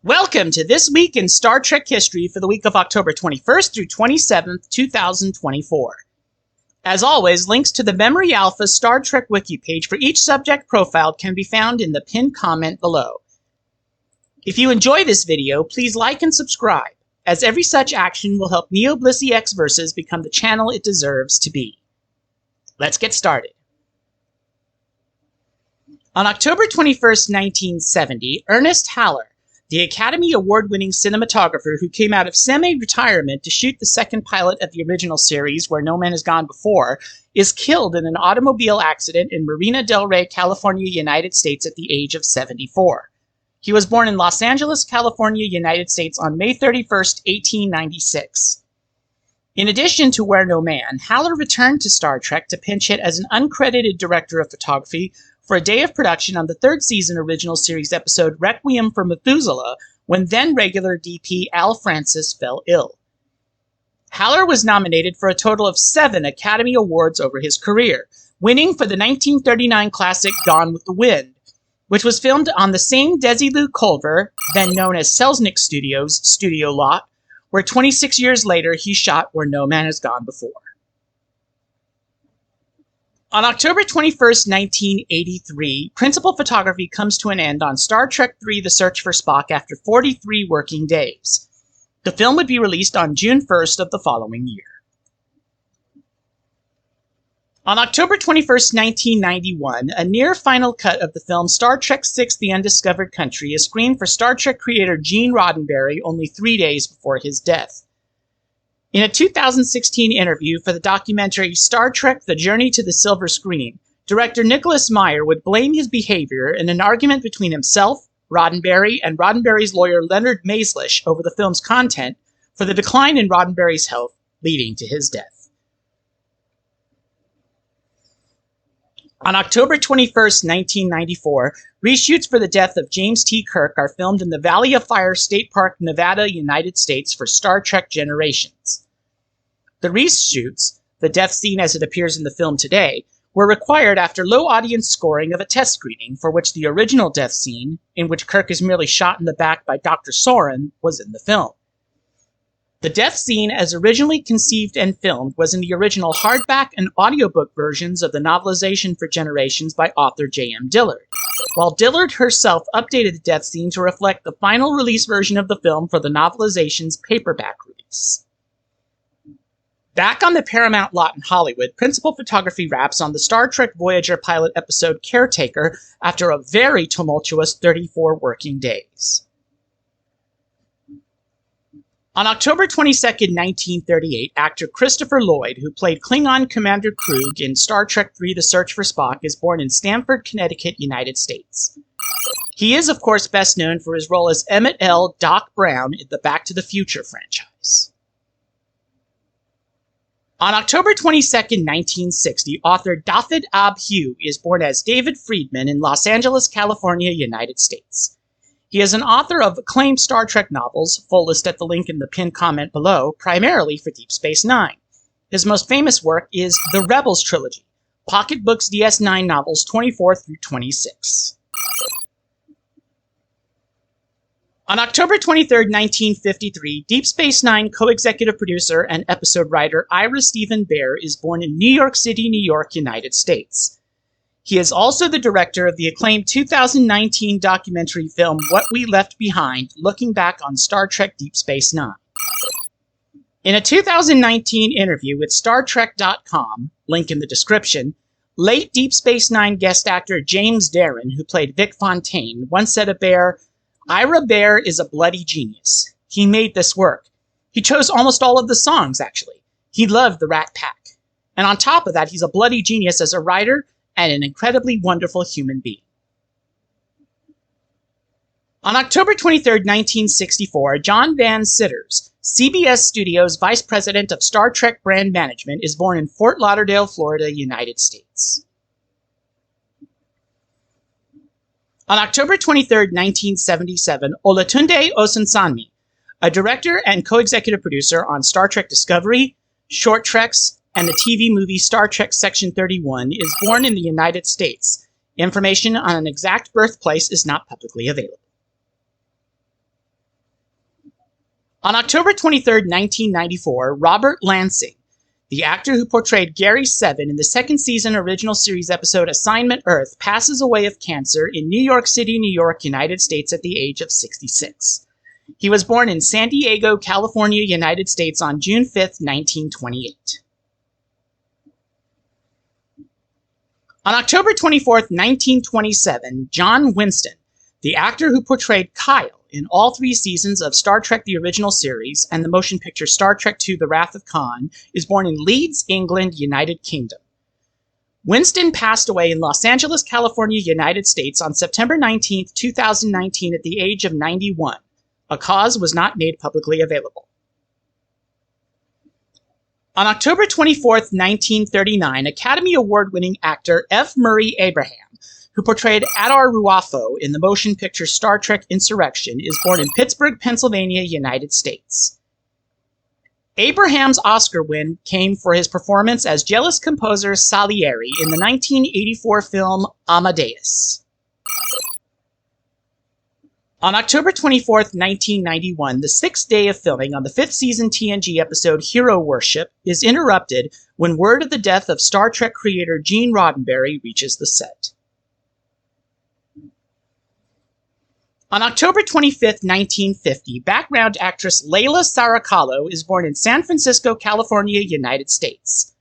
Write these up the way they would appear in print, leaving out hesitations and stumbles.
Welcome to This Week in Star Trek History for the week of October 21st through 27th, 2024. As always, links to the Memory Alpha Star Trek Wiki page for each subject profiled can be found in the pinned comment below. If you enjoy this video, please like and subscribe, as every such action will help Neo Blissey X Versus become the channel it deserves to be. Let's get started. On October 21st, 1970, Ernest Haller, the Academy Award-winning cinematographer who came out of semi-retirement to shoot the second pilot of the original series, Where No Man Has Gone Before, is killed in an automobile accident in Marina del Rey, California, United States at the age of 74. He was born in Los Angeles, California, United States on May 31st, 1896. In addition to Where No Man, Haller returned to Star Trek to pinch hit as an uncredited director of photography for a day of production on the third season original series episode Requiem for Methuselah, when then-regular DP Al Francis fell ill. Haller was nominated for a total of 7 Academy Awards over his career, winning for the 1939 classic Gone with the Wind, which was filmed on the same Desilu Culver, then known as Selznick Studios, studio lot, where 26 years later he shot Where No Man Has Gone Before. On October 21st, 1983, principal photography comes to an end on Star Trek III: The Search for Spock after 43 working days. The film would be released on June 1st of the following year. On October 21st, 1991, a near-final cut of the film Star Trek VI: The Undiscovered Country is screened for Star Trek creator Gene Roddenberry only 3 days before his death. In a 2016 interview for the documentary Star Trek: The Journey to the Silver Screen, director Nicholas Meyer would blame his behavior in an argument between himself, Roddenberry, and Roddenberry's lawyer Leonard Maeslish over the film's content for the decline in Roddenberry's health, leading to his death. On October 21st, 1994, reshoots for the death of James T. Kirk are filmed in the Valley of Fire State Park, Nevada, United States for Star Trek Generations. The reshoots, the death scene as it appears in the film today, were required after low audience scoring of a test screening for which the original death scene, in which Kirk is merely shot in the back by Dr. Soren, was in the film. The death scene, as originally conceived and filmed, was in the original hardback and audiobook versions of the novelization for Generations by author J.M. Dillard, while Dillard herself updated the death scene to reflect the final release version of the film for the novelization's paperback release. Back on the Paramount lot in Hollywood, principal photography wraps on the Star Trek Voyager pilot episode Caretaker after a very tumultuous 34 working days. On October 22, 1938, actor Christopher Lloyd, who played Klingon Commander Krug in Star Trek III: The Search for Spock, is born in Stamford, Connecticut, United States. He is, of course, best known for his role as Emmett L. Doc Brown in the Back to the Future franchise. On October 22, 1960, author Dafydd Ab Hugh is born as David Friedman in Los Angeles, California, United States. He is an author of acclaimed Star Trek novels, full list at the link in the pinned comment below, primarily for Deep Space Nine. His most famous work is The Rebels Trilogy, Pocket Books DS9 novels 24 through 26. On October 23, 1953, Deep Space Nine co-executive producer and episode writer Ira Steven Behr is born in New York City, New York, United States. He is also the director of the acclaimed 2019 documentary film What We Left Behind, looking back on Star Trek Deep Space Nine. In a 2019 interview with StarTrek.com, link in the description, late Deep Space Nine guest actor James Darren, who played Vic Fontaine, once said of Behr, "Ira Behr is a bloody genius. He made this work. He chose almost all of the songs, actually. He loved the Rat Pack. And on top of that, he's a bloody genius as a writer and an incredibly wonderful human being." On October 23, 1964, John Van Citters, CBS Studios Vice President of Star Trek Brand Management, is born in Fort Lauderdale, Florida, United States. On October 23, 1977, Olatunde Osunsanmi, a director and co-executive producer on Star Trek Discovery, Short Treks, and the TV movie Star Trek Section 31, is born in the United States. Information on an exact birthplace is not publicly available. On October 23, 1994, Robert Lansing, the actor who portrayed Gary Seven in the second season original series episode Assignment Earth, passes away of cancer in New York City, New York, United States at the age of 66. He was born in San Diego, California, United States on June 5, 1928. On October 24, 1927, John Winston, the actor who portrayed Kyle in all 3 seasons of Star Trek the Original Series and the motion picture Star Trek II The Wrath of Khan, is born in Leeds, England, United Kingdom. Winston passed away in Los Angeles, California, United States on September 19, 2019 at the age of 91. A cause was not made publicly available. On October 24, 1939, Academy Award-winning actor F. Murray Abraham, who portrayed Adar Ruafo in the motion picture Star Trek Insurrection, is born in Pittsburgh, Pennsylvania, United States. Abraham's Oscar win came for his performance as jealous composer Salieri in the 1984 film Amadeus. On October 24, 1991, the 6th day of filming on the 5th season TNG episode Hero Worship is interrupted when word of the death of Star Trek creator Gene Roddenberry reaches the set. On October 25, 1950, background actress Leila Saracallo is born in San Francisco, California, United States.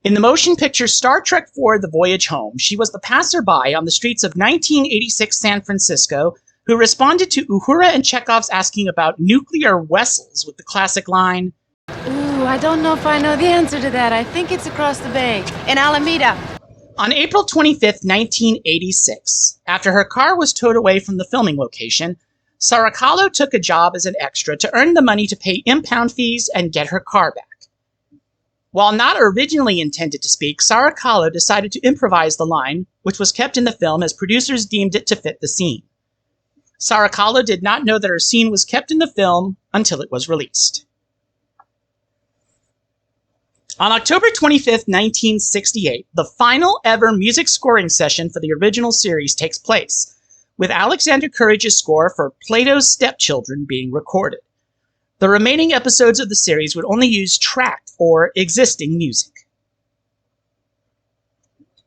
In the motion picture Star Trek IV The Voyage Home, she was the passerby on the streets of 1986 San Francisco who responded to Uhura and Chekhov's asking about nuclear vessels with the classic line, "Ooh, I don't know if I know the answer to that. I think it's across the bay, in Alameda." On April 25, 1986, after her car was towed away from the filming location, Saracallo took a job as an extra to earn the money to pay impound fees and get her car back. While not originally intended to speak, Saracallo decided to improvise the line, which was kept in the film as producers deemed it to fit the scene. Saracallo did not know that her scene was kept in the film until it was released. On October 25, 1968, the final ever music scoring session for the original series takes place, with Alexander Courage's score for Plato's Stepchildren being recorded. The remaining episodes of the series would only use tracked or existing music.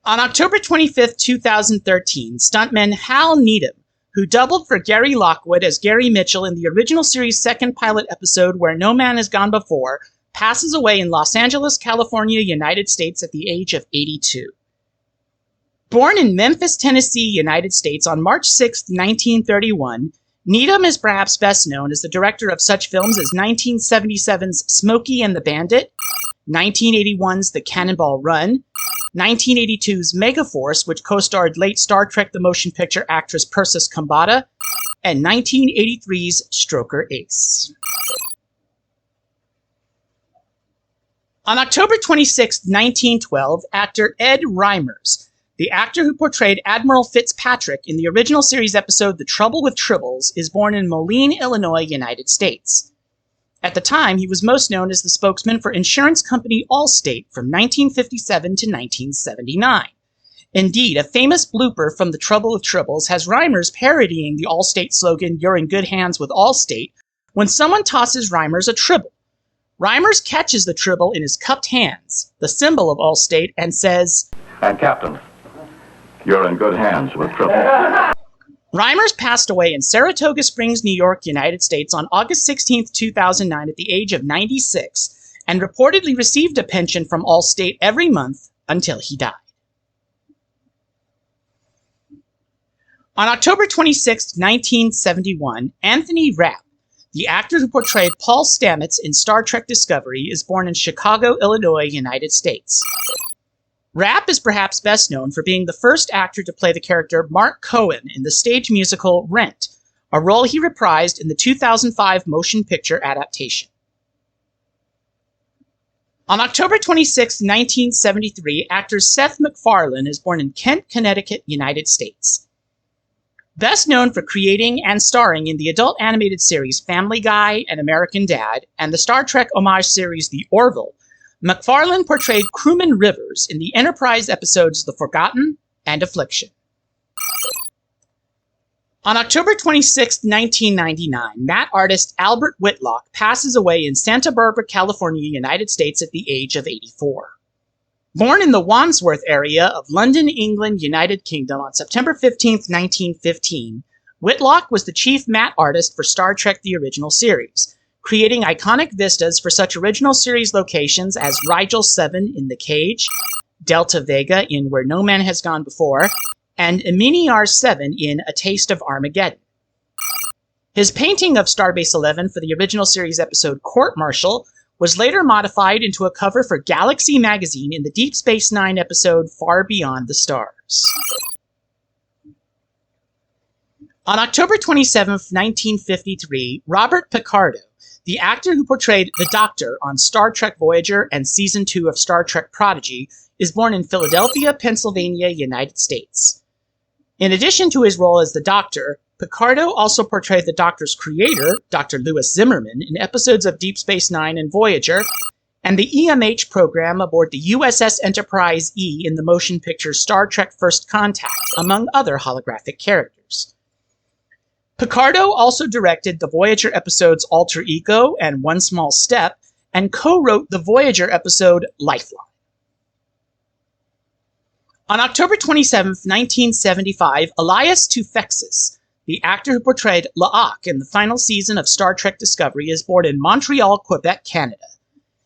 On October 25, 2013, stuntman Hal Needham, who doubled for Gary Lockwood as Gary Mitchell in the original series' second pilot episode Where No Man Has Gone Before, passes away in Los Angeles, California, United States at the age of 82. Born in Memphis, Tennessee, United States on March 6, 1931, Needham is perhaps best known as the director of such films as 1977's Smokey and the Bandit, 1981's The Cannonball Run, 1982's Megaforce, which co-starred late Star Trek the Motion Picture actress Persis Khambatta, and 1983's Stroker Ace. On October 26, 1912, actor Ed Reimers, the actor who portrayed Admiral Fitzpatrick in the original series episode The Trouble with Tribbles, is born in Moline, Illinois, United States. At the time, he was most known as the spokesman for insurance company Allstate from 1957 to 1979. Indeed, a famous blooper from The Trouble with Tribbles has Reimers parodying the Allstate slogan, "You're in good hands with Allstate," when someone tosses Reimers a tribble. Reimers catches the tribble in his cupped hands, the symbol of Allstate, and says, "And Captain, you're in good hands with Tribble." Reimers passed away in Saratoga Springs, New York, United States on August 16, 2009 at the age of 96, and reportedly received a pension from Allstate every month until he died. On October 26, 1971, Anthony Rapp, the actor who portrayed Paul Stamets in Star Trek Discovery, is born in Chicago, Illinois, United States. Rapp is perhaps best known for being the first actor to play the character Mark Cohen in the stage musical Rent, a role he reprised in the 2005 motion picture adaptation. On October 26, 1973, actor Seth MacFarlane is born in Kent, Connecticut, United States. Best known for creating and starring in the adult animated series Family Guy and American Dad, and the Star Trek homage series The Orville, MacFarlane portrayed Crewman Rivers in the Enterprise episodes The Forgotten and Affliction. On October 26, 1999, matte artist Albert Whitlock passes away in Santa Barbara, California, United States at the age of 84. Born in the Wandsworth area of London, England, United Kingdom on September 15, 1915, Whitlock was the chief matte artist for Star Trek The Original Series, creating iconic vistas for such original series locations as Rigel 7 in The Cage, Delta Vega in Where No Man Has Gone Before, and Emini R7 in A Taste of Armageddon. His painting of Starbase 11 for the original series episode Court Martial was later modified into a cover for Galaxy magazine in the Deep Space Nine episode Far Beyond the Stars. On October 27, 1953, Robert Picardo, the actor who portrayed the Doctor on Star Trek Voyager and Season 2 of Star Trek Prodigy, is born in Philadelphia, Pennsylvania, United States. In addition to his role as the Doctor, Picardo also portrayed the Doctor's creator, Dr. Louis Zimmerman, in episodes of Deep Space Nine and Voyager, and the EMH program aboard the USS Enterprise E in the motion picture Star Trek First Contact, among other holographic characters. Picardo also directed the Voyager episodes Alter Ego and One Small Step, and co-wrote the Voyager episode Lifeline. On October 27, 1975, Elias Toufexis, the actor who portrayed La'ak in the final season of Star Trek Discovery, is born in Montreal, Quebec, Canada.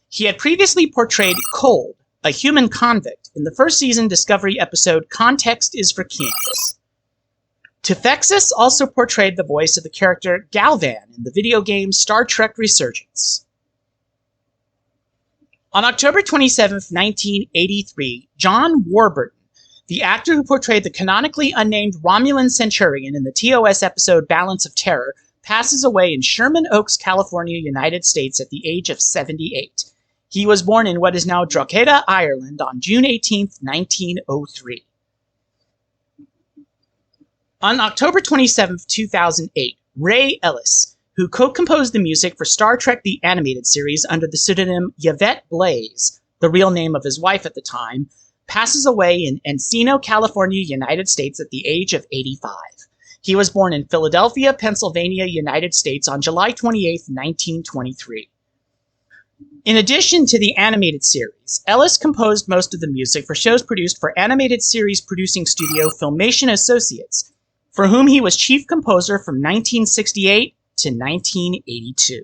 He had previously portrayed Cold, a human convict, in the first season Discovery episode Context is for Kings. Toufexis also portrayed the voice of the character Galvan in the video game Star Trek Resurgence. On October 27, 1983, John Warburton, the actor who portrayed the canonically unnamed Romulan Centurion in the TOS episode Balance of Terror, passes away in Sherman Oaks, California, United States at the age of 78. He was born in what is now Drogheda, Ireland on June 18, 1903. On October 27, 2008, Ray Ellis, who co-composed the music for Star Trek The Animated Series under the pseudonym Yvette Blaze, the real name of his wife at the time, passes away in Encino, California, United States at the age of 85. He was born in Philadelphia, Pennsylvania, United States on July 28, 1923. In addition to the animated series, Ellis composed most of the music for shows produced for animated series producing studio Filmation Associates, for whom he was chief composer from 1968 to 1982.